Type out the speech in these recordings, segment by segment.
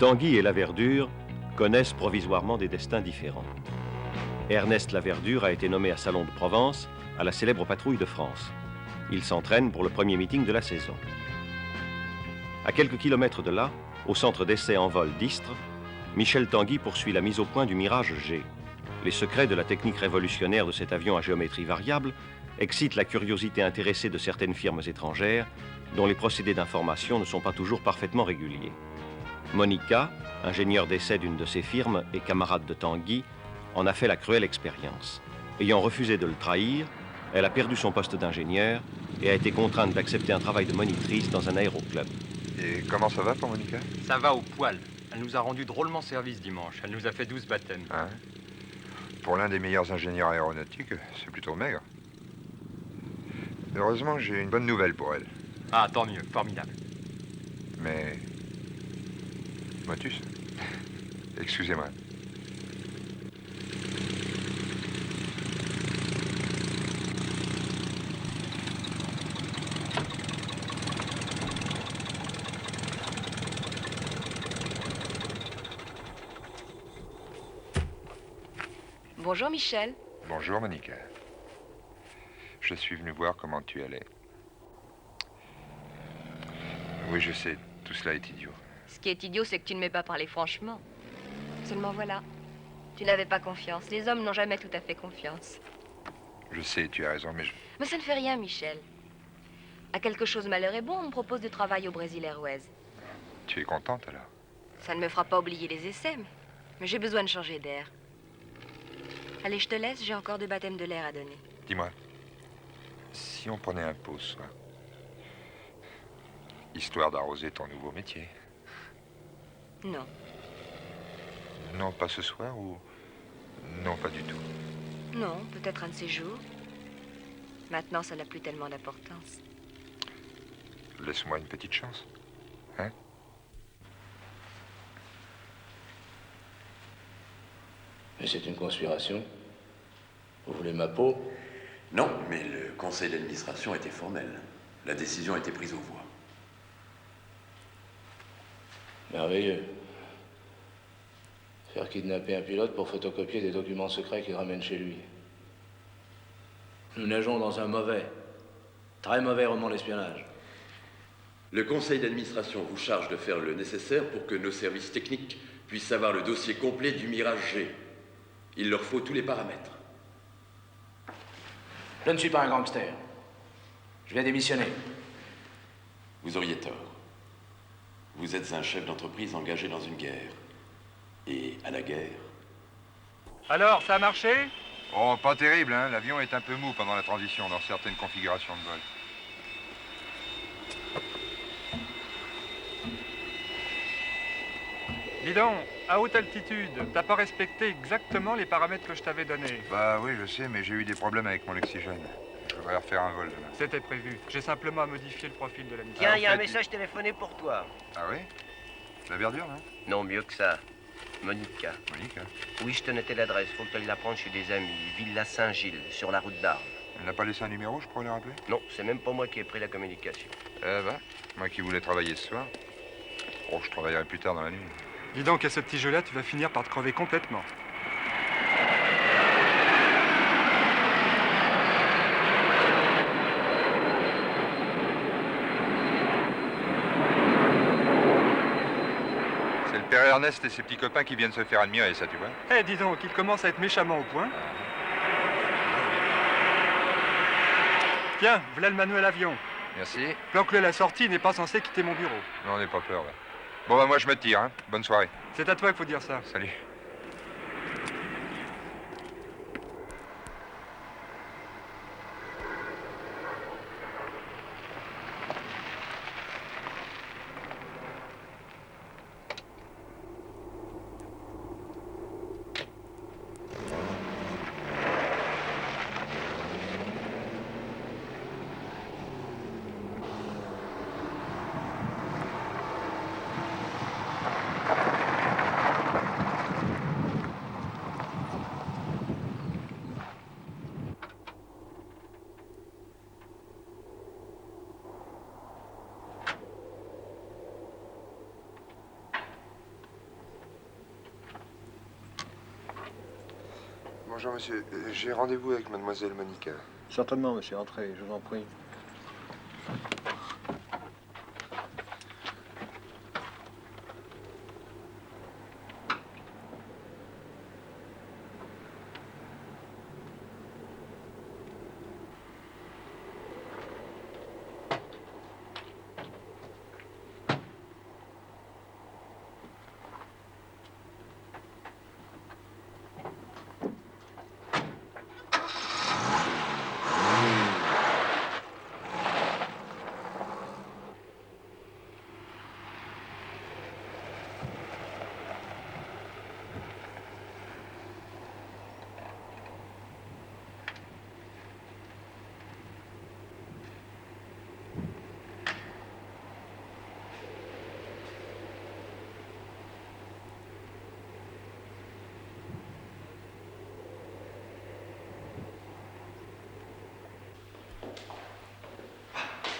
Tanguy et Laverdure connaissent provisoirement des destins différents. Ernest Laverdure a été nommé à Salon de Provence, à la célèbre patrouille de France. Il s'entraîne pour le premier meeting de la saison. À quelques kilomètres de là, au centre d'essai en vol d'Istres, Michel Tanguy poursuit la mise au point du Mirage G. Les secrets de la technique révolutionnaire de cet avion à géométrie variable excitent la curiosité intéressée de certaines firmes étrangères dont les procédés d'information ne sont pas toujours parfaitement réguliers. Monica, ingénieure d'essai d'une de ces firmes et camarade de Tanguy, en a fait la cruelle expérience. Ayant refusé de le trahir, elle a perdu son poste d'ingénieur et a été contrainte d'accepter un travail de monitrice dans un aéroclub. Et comment ça va pour Monica? Ça va au poil. Elle nous a rendu drôlement service dimanche. Elle nous a fait 12 baptêmes. Hein? Pour l'un des meilleurs ingénieurs aéronautiques, c'est plutôt maigre. Heureusement, j'ai une bonne nouvelle pour elle. Ah, tant mieux. Formidable. Mais... Motus? Excusez-moi. Bonjour Michel. Bonjour Monica. Je suis venu voir comment tu allais. Oui, je sais, tout cela est idiot. Ce qui est idiot, c'est que tu ne m'aies pas parlé franchement. Seulement voilà, tu n'avais pas confiance. Les hommes n'ont jamais tout à fait confiance. Je sais, tu as raison, mais je... Mais ça ne fait rien, Michel. À quelque chose malheur est bon, on me propose de travailler au Brésil Airways. Tu es contente alors? Ça ne me fera pas oublier les essais, mais j'ai besoin de changer d'air. Allez, je te laisse, j'ai encore 2 baptêmes de l'air à donner. Dis-moi, si on prenait un pot ce soir, histoire d'arroser ton nouveau métier. Non. Non, pas ce soir ou... Non, pas du tout. Non, peut-être un de ces jours. Maintenant, ça n'a plus tellement d'importance. Laisse-moi une petite chance. Hein? Mais c'est une conspiration. Vous voulez ma peau? Non, mais le conseil d'administration était formel. La décision a été prise aux voix. Merveilleux. Faire kidnapper un pilote pour photocopier des documents secrets qu'il ramène chez lui. Nous nageons dans un mauvais, très mauvais roman d'espionnage. Le conseil d'administration vous charge de faire le nécessaire pour que nos services techniques puissent avoir le dossier complet du Mirage G. Il leur faut tous les paramètres. Je ne suis pas un gangster. Je vais démissionner. Vous auriez tort. Vous êtes un chef d'entreprise engagé dans une guerre. Et à la guerre... Alors, ça a marché? Oh, pas terrible, hein. L'avion est un peu mou pendant la transition dans certaines configurations de vol. Dis donc, à haute altitude, t'as pas respecté exactement les paramètres que je t'avais donnés. Bah oui, je sais, mais j'ai eu des problèmes avec mon oxygène. Je devrais refaire un vol demain. C'était prévu. J'ai simplement à modifier le profil de la mission. Tiens, il y a en un fait, message téléphoné pour toi. Ah oui? La verdure, non? Non, mieux que ça. Monica. Monica. Oui, je te notais l'adresse. Faut que tu ailles la prendre chez des amis. Villa Saint-Gilles, sur la route d'Arles. Elle n'a pas laissé un numéro, je pourrais les rappeler? Non, c'est même pas moi qui ai pris la communication. Eh ben, moi qui voulais travailler ce soir. Oh, je travaillerai plus tard dans la nuit. Dis donc, à ce petit jeu-là, tu vas finir par te crever complètement. C'est le père Ernest et ses petits copains qui viennent se faire admirer, ça, tu vois? Eh, dis donc, il commence à être méchamment au point. Tiens, voilà le manuel avion. Merci. Planque-le à la sortie, il n'est pas censé quitter mon bureau. Non, n'aie pas peur, là. Bon, bah moi, je me tire, hein. Bonne soirée. C'est à toi qu'il faut dire ça. Salut. Bonjour, monsieur. J'ai rendez-vous avec mademoiselle Monica. Certainement, monsieur. Entrez, je vous en prie.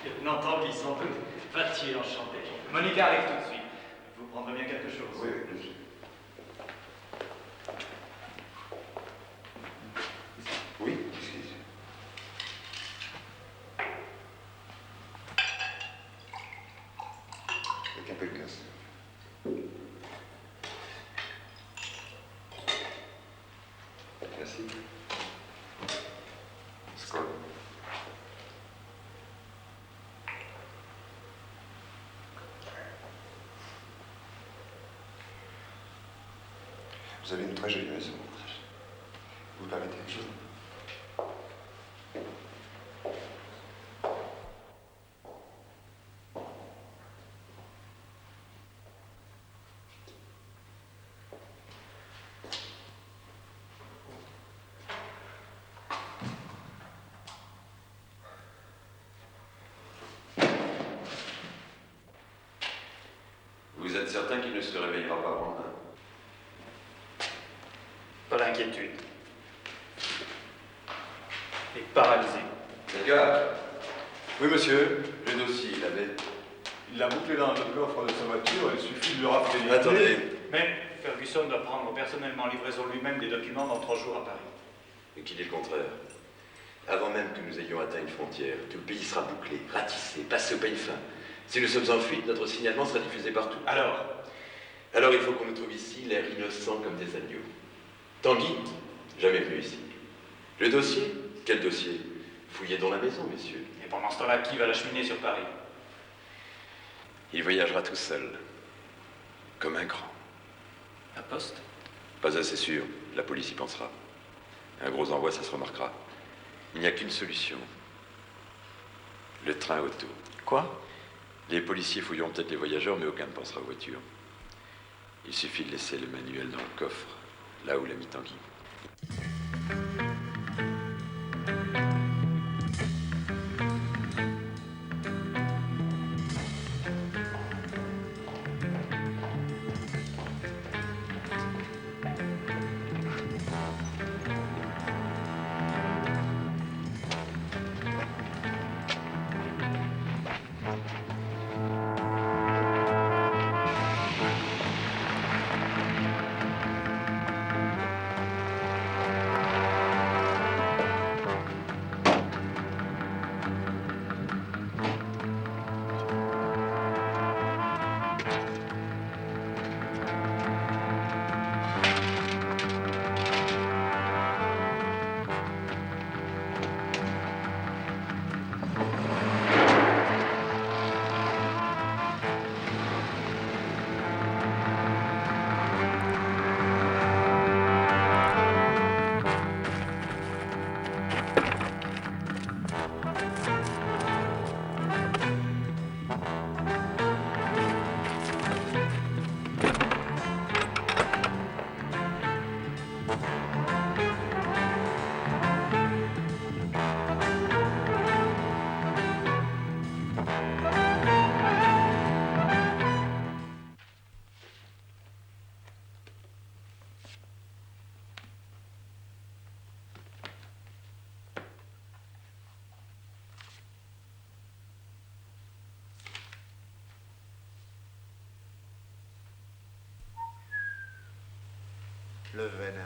Lieutenant Tanguy, sans doute. Va-t-il enchanté. Monica arrive tout de suite. Vous prendrez bien quelque chose. Oui, bien sûr. Oui, excusez. Avec un peu de glace. Merci. Skål. Vous avez une très jolie maison. Vous permettez quelque chose? Vous êtes certain qu'il ne se réveillera pas avant demain? Pas d'inquiétude. Et paralysé. Edgar. Oui, monsieur. Le dossier, il avait... Il l'a bouclé dans le coffre de sa voiture, il suffit de le rafler. Attendez. Mais Ferguson doit prendre personnellement livraison lui-même des documents dans 3 jours à Paris. Et qu'il est le contraire. Avant même que nous ayons atteint une frontière, tout le pays sera bouclé, ratissé, passé au peigne fin. Si nous sommes en fuite, notre signalement sera diffusé partout. Alors il faut qu'on nous trouve ici, l'air innocent comme des agneaux. Tanguy, jamais venu ici. Le dossier? Quel dossier? Fouillez dans la maison, messieurs. Et pendant ce temps-là, qui va l'acheminer sur Paris? Il voyagera tout seul. Comme un grand. La poste? Pas assez sûr. La police y pensera. Un gros envoi, ça se remarquera. Il n'y a qu'une solution. Le train auto. Quoi? Les policiers fouilleront peut-être les voyageurs, mais aucun ne pensera aux voitures. Il suffit de laisser le manuel dans le coffre, là où l'a mis Tanguy. Le vénard.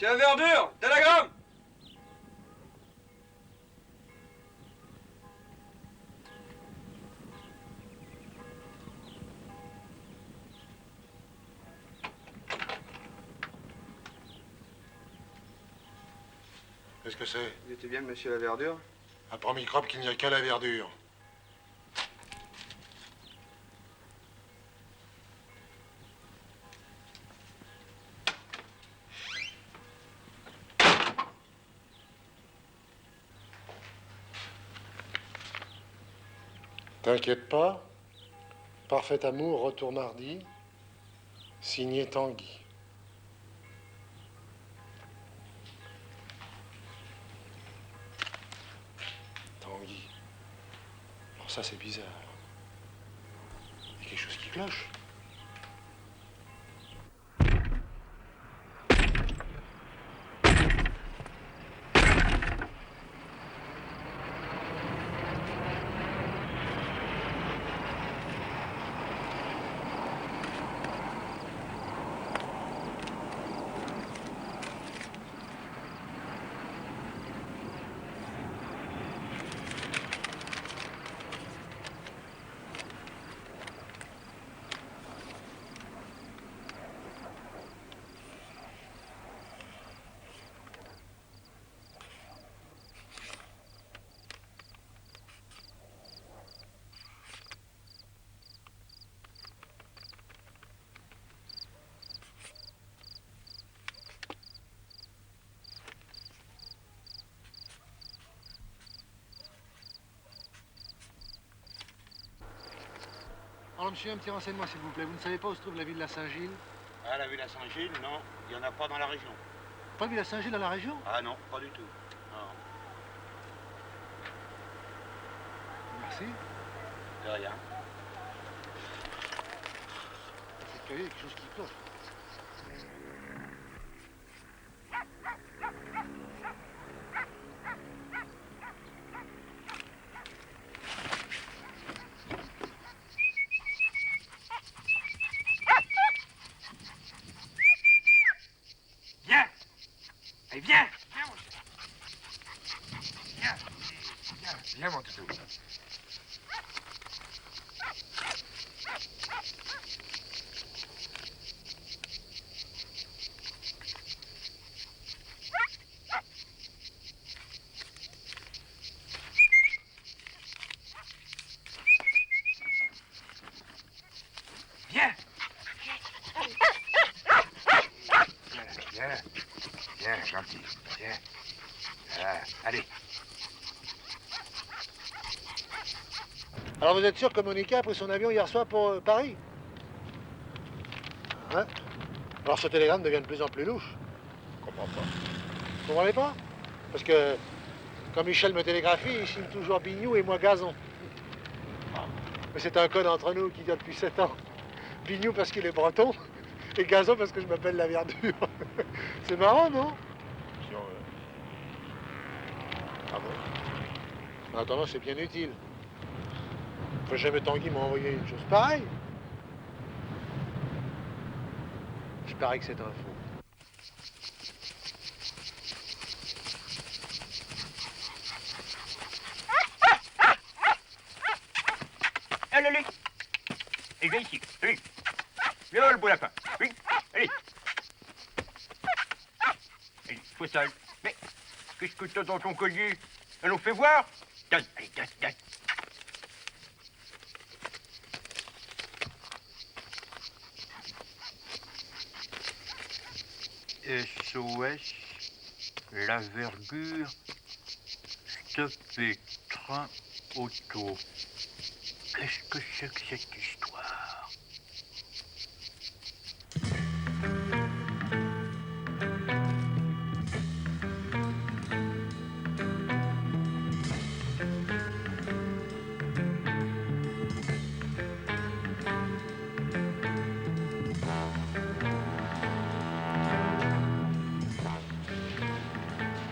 Monsieur la verdure, télégramme! Qu'est-ce que c'est? Vous étiez bien, monsieur la verdure? Apprends microbe qu'il n'y a qu'à la verdure. T'inquiète pas. Parfait amour, retour mardi. Signé Tanguy. Tanguy. Alors ça, c'est bizarre. Il y a quelque chose qui cloche. Alors, monsieur, un petit renseignement, s'il vous plaît. Vous ne savez pas où se trouve la ville de Saint-Gilles? Ah, la ville à Saint-Gilles, non. Il n'y en a pas dans la région. Pas de ville à Saint-Gilles dans la région? Ah non, pas du tout. Non. Merci. De rien. C'est curieux, il y a quelque chose qui cloche. Viens! Allez, viens! Viens, mon chéri. Viens, viens, viens, mon toutou. Viens! Viens, viens, gentil, viens. Ah, allez. Alors, vous êtes sûr que Monica a pris son avion hier soir pour Paris? Hein? Alors, ce télégramme devient de plus en plus louche. Je comprends pas. Vous comprenez pas? Parce que, quand Michel me télégraphie, il signe toujours Bignou et moi Gazon. Mais c'est un code entre nous qui dure depuis 7 ans. Bignou parce qu'il est breton, et Gazon parce que je m'appelle la verdure. C'est marrant, non? Ah bon? En attendant, c'est bien utile. Faut jamais Tanguy m'a envoyé une chose pareille. Je parie que c'est un faux. Allez, allez. Et viens ici. Allez. Viens là, le beau lapin. Oui. Allez. Allez, sois sage. Mais, qu'est-ce que t'as dans ton collier? Allons, fais voir. Donne, allez, donne, donne. SOS, la verdure, stoppé, train, auto. Qu'est-ce que c'est que cette histoire?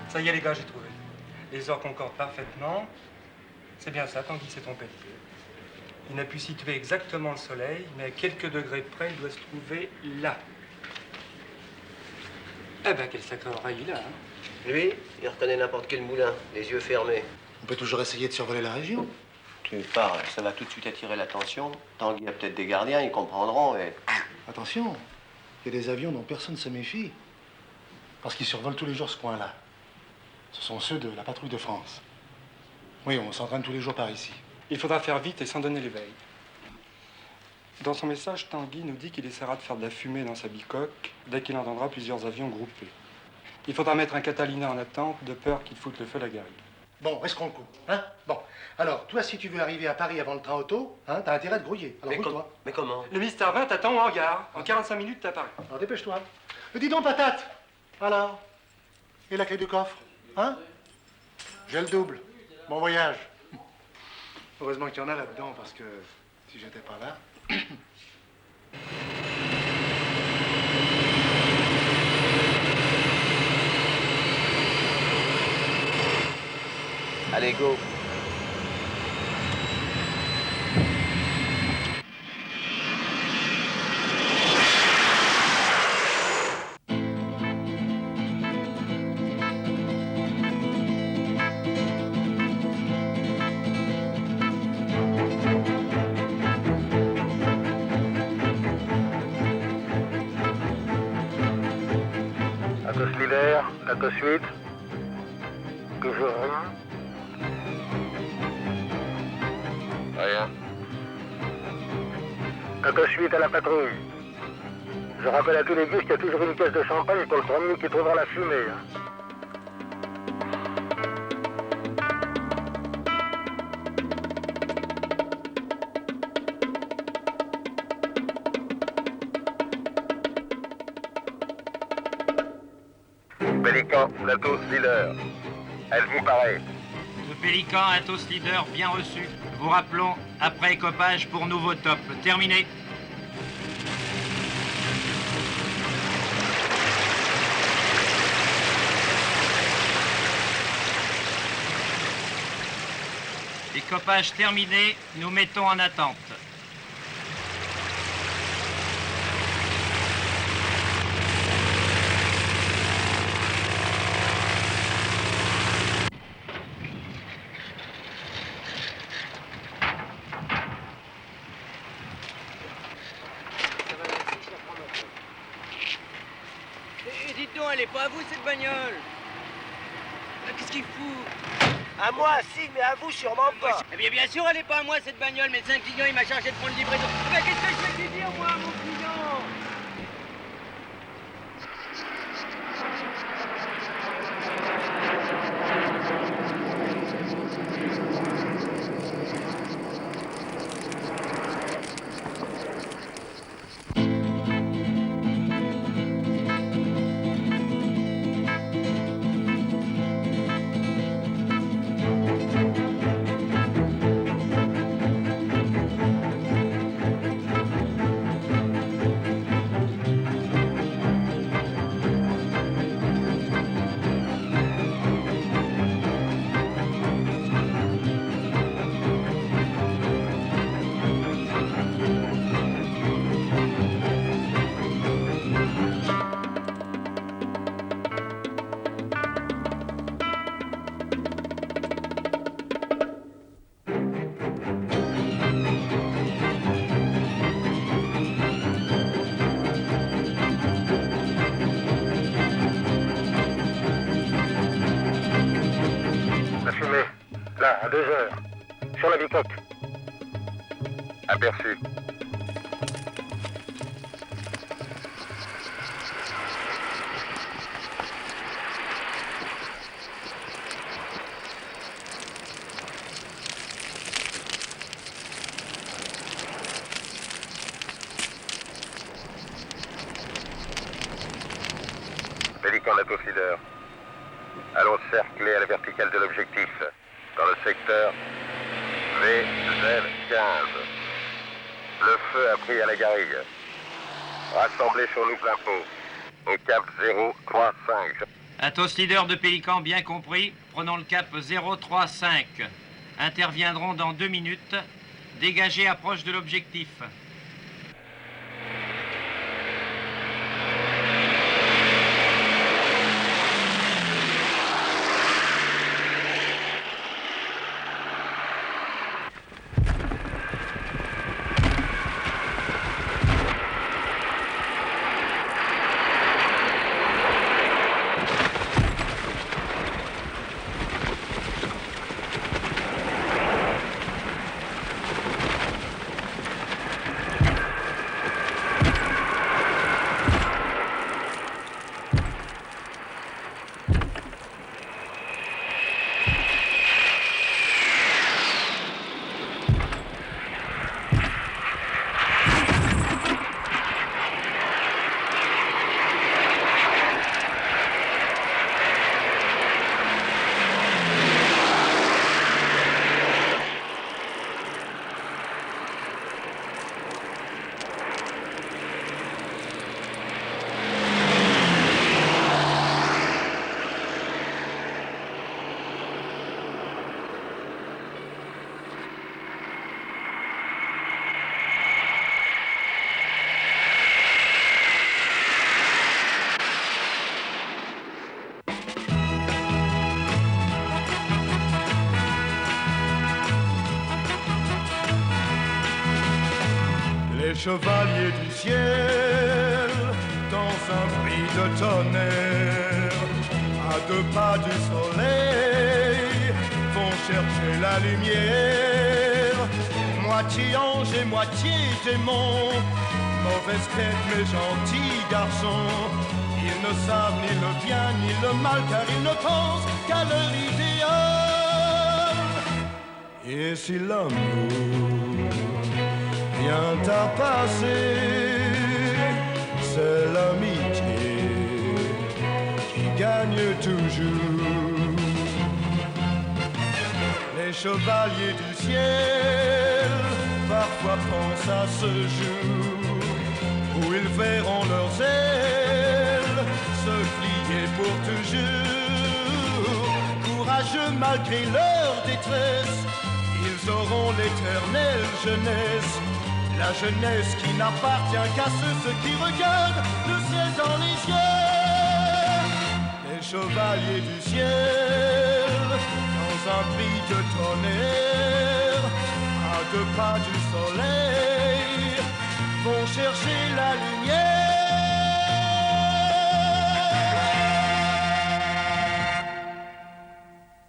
Ça y est les gars, j'ai trouvé. Les heures concordent parfaitement. C'est bien ça, Tanguy s'est trompé. Il n'a pu situer exactement le soleil, mais à quelques degrés près, il doit se trouver là. Eh ben, quelle sacrée oreille il a, hein. Lui, il reconnaît n'importe quel moulin, les yeux fermés. On peut toujours essayer de survoler la région. Tu parles, ça va tout de suite attirer l'attention. Tanguy a peut-être des gardiens, ils comprendront et... Attention, il y a des avions dont personne ne se méfie. Parce qu'ils survolent tous les jours ce coin-là. Ce sont ceux de la patrouille de France. Oui, on s'entraîne tous les jours par ici. Il faudra faire vite et sans donner l'éveil. Dans son message, Tanguy nous dit qu'il essaiera de faire de la fumée dans sa bicoque dès qu'il entendra plusieurs avions groupés. Il faudra mettre un Catalina en attente de peur qu'il foute le feu à la garrigue. Bon, risquons le coup, hein? Bon, alors, toi, si tu veux arriver à Paris avant le train auto, hein, t'as intérêt de grouiller. Alors, bouge-toi. Mais comment? Le Mystère 20 t'attend en gare. En 45 minutes, t'as Paris. Alors, dépêche-toi. Mais dis donc, patate! Alors? Et la clé du coffre? Hein? J'ai le double. Bon voyage. Heureusement qu'il y en a là-dedans, parce que si j'étais pas là... Allez, go. Atos leader, Atos 8. Toujours rien. Rien. Atos 8 à la patrouille. Je rappelle à tous les gus qu'il y a toujours une caisse de champagne pour le premier qui trouvera la fumée. Hein. Pélican, Atos leader. Elle vous paraît. Le Pélican, Atos leader, bien reçu. Vous rappelons, après écopage pour nouveau top. Terminé. Écopage terminé, nous mettons en attente. Dites donc, elle est pas à vous cette bagnole. Qu'est-ce qu'il fout? À moi, si, mais à vous, sûrement pas. Eh bien, bien sûr, elle est pas à moi cette bagnole, mais c'est un client, il m'a chargé de prendre livraison. Mais qu'est-ce que je vais lui dire, moi, à mon client? Là, à 2 heures. Sur la bicoque. Aperçu. Pélican Atos leader. Allons cercler à la verticale de l'objectif, dans le secteur VZ15. Le feu a pris à la garrigue. Rassemblez sur nous plein pot. Au cap 035. Atos leader de Pélican, bien compris. Prenons le cap 035. Interviendront dans 2 minutes. Dégagez approche de l'objectif. chevaliers du ciel, dans un bris de tonnerre, à 2 pas du soleil, vont chercher la lumière. Moitié ange et moitié démon, mauvaise tête mais gentils garçons. Ils ne savent ni le bien ni le mal, car ils ne pensent qu'à leur idéal. Et si l'amour vient à passer, c'est l'amitié qui gagne toujours. Les chevaliers du ciel parfois pensent à ce jour où ils verront leurs ailes se plier pour toujours. Courageux malgré leur détresse, ils auront l'éternelle jeunesse. La jeunesse qui n'appartient qu'à ceux qui regardent le ciel dans les yeux. Les chevaliers du ciel, dans un bris de tonnerre, à 2 pas du soleil, vont chercher la lumière.